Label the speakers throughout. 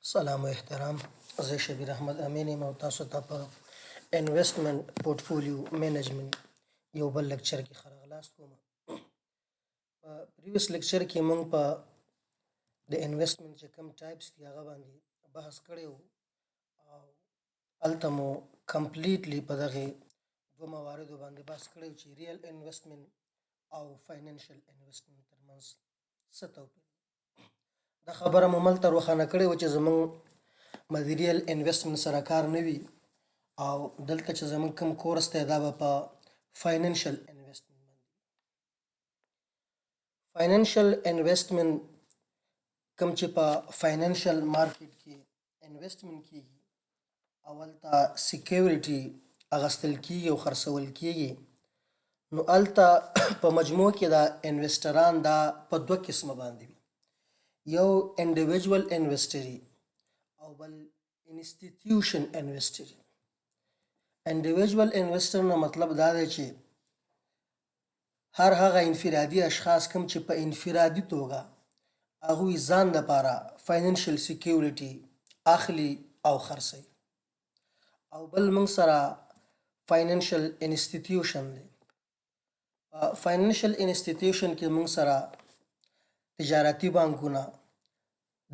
Speaker 1: سلام و احترام. زه شبیر احمد امین یم او تاسو ته په انویسټمنټ پورټفولیو مینجمنټ یو بل لیکچر کې ښه راغلاست کوم. په پریویس لیکچر کې موږ په د انویسټمنټ چې کوم ټایپس دي هغه باندې بحث کړی و او هلته مو کمپلیټلی په دغې دوه مواردو باندې بحث کړی و چې ریل انویسټمنټ او فاینانشل انویسټمنټ ترمنځ څه توپیر دا خبره مو ملته روښانه کړې وه چې زموږ د ریل انویسټمنټ سره کار نه وي او دلته چې زموږ کوم کورس دی دا به په فاینانشل انویسټمنټ باندې فاینانشل انویسټمنټ کوم چې په فاینانشل مارکیټ کې انویسټمنټ کیږي اول ته سیکیورټي اخیستل کیږي او خرڅول کیږي نو هلته په مجموع کې دا انویسټران دا په دوه قسمه باندې وي یو انډیویجوال انویسټري او بل انسټیټیوشن انویسټري. انډیویجوال انویسټر نه مطلب دا دی چې هر هغه انفرادي اشخاص کوم چې په انفرادي توګه هغوی ځان دپاره فاینانشل سیکیورټي اخلي او خرڅوي او بل موږ سره فاینانشل انسټیټیوشن دی. فاینانشل انسټیټیوشن کې موږ سره تجارتي بانکونه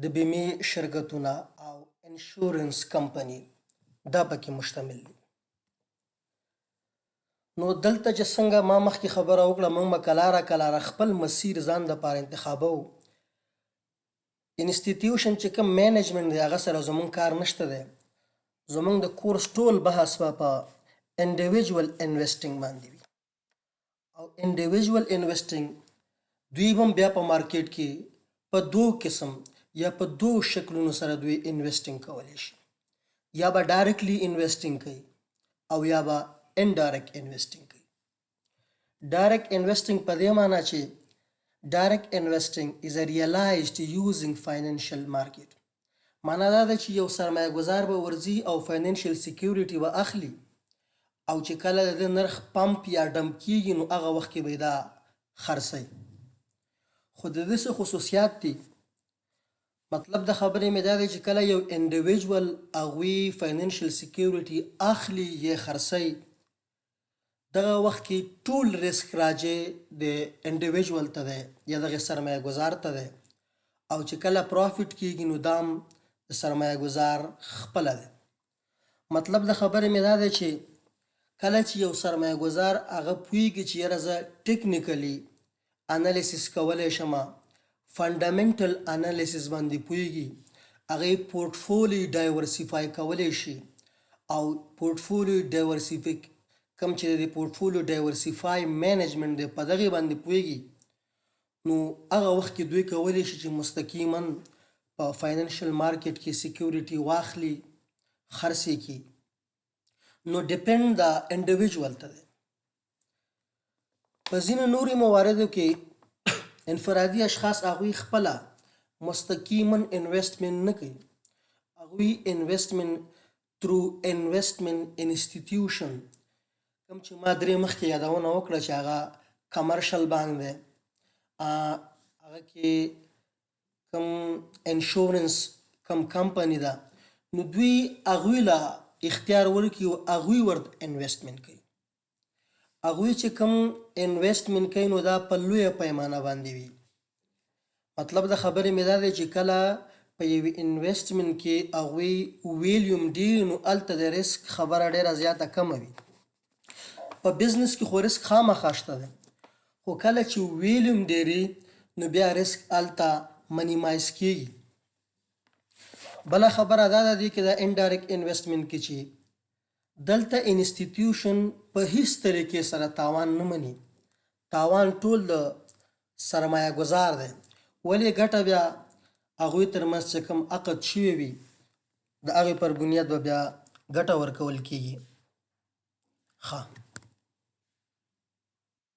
Speaker 1: د بیمې شرکتونه او انشورنس کمپنی دا پکې مشتمل دي. نو دلته چې څنګه ما مخکې خبره وکړه موږ به کلاره خپل مسیر ځان دپاره انتخابو. انسټیټیوشن چې کوم مینجمنټ دی هغه سره زموږ کار نشته دی. زموږ د کورس ټول بحث به په انډیویجوال انویسټینګ باندې وي او انډیویجوال انویسټینګ دوی هم بیا په مارکیټ کې په دوه قسم یا په دوه شکلونو سره دوی انویسټینګ کولی شي. یا به ډایرکټلی انویسټینګ کوي او یا به انډایرکټ انویسټینګ کوي. ډایرکټ انویسټینګ په دې معنی چې ډایرکټ انویسټینګ از ریلایزډ یوزینګ فاینانشل مارکیټ. معنا دا ده چې یو سرمایه گذار به ورځي او فاینانشل سیکیورټي به اخلي او چې کله د نرخ پمپ یا ډمپ کیږي نو هغه وخت کې به دا خرڅوي. خو د دې څه خصوصیات دي. مطلب د خبرې مې دا دی چې کله یو انډیویجوال هغوی فاینانشل سیکیورټي اخلي یا خرڅوي دغه وخت کې ټول ریسک راځي د انډیویجوال ته دی یا دغه سرمایه گذار ته دی او چې کله پروفیټ کیږي نو دام د سرمایه گذار خپله دی. مطلب د خبرې مې دا دی چې کله چې یو سرمایه گذار هغه پوهیږي چې یاره زه ټیکنیکلی انالیسیس کولی شم فنډامنټل انالیسیس باندې پوهیږي هغه پورټفولیو ډایورسیفای کولی شي او پورټفولیو ډایورسیفیک کوم چې د پورټفولیو ډایورسیفای مینجمنټ دی په دغې باندې پوهیږي نو هغه وخت کې دوی کولی شي چې مستقیما په فاینانشل مارکیټ کې سیکیورټي واخلي خرڅ یې کړي. نو ډیپینډ د انډیویجوال ته دی. په ځینو نورو مواردو کې انفرادي اشخاص هغوی خپله مستقیما انویسټمنټ نه کوي. هغوی انویسټمنټ ترو انویسټمنټ انسټیټیوشن کوم چې ما درې مخکې یادونه وکړه چې هغه کمرشل بانک دی هغه کې کوم انشورنس کوم کمپنی ده نو دوی هغوی له اختیار ورکړي او هغوی ورته انویسټمنټ کوي. هغوی چې کوم انویسټمنټ کوي نو دا په لویه پیمانه باندې وي. مطلب د خبرې مې دا دی چې کله په یوې انویسټمنټ کې هغوی ویلیوم ډېر نو هلته د ریسک خبره ډېره زیاته کمه وي. په بزنس کې خو ریسک خامخا شته دی خو کله چې ویلیوم ډېري نو بیا ریسک هلته منیمایز کیږي. بله خبره دا ده دې کې د انډایرکټ انویسټمنټ کې چې دلته انسټیټیوشن په هیڅ طریقې سره تاوان نه مني. تاوان ټول د سرمایه گذار دی ولې ګټه بیا هغوی ترمنځ چې کوم عقد شوی وي د هغې پر بنیاد به بیا ګټه ورکول کیږي. ښه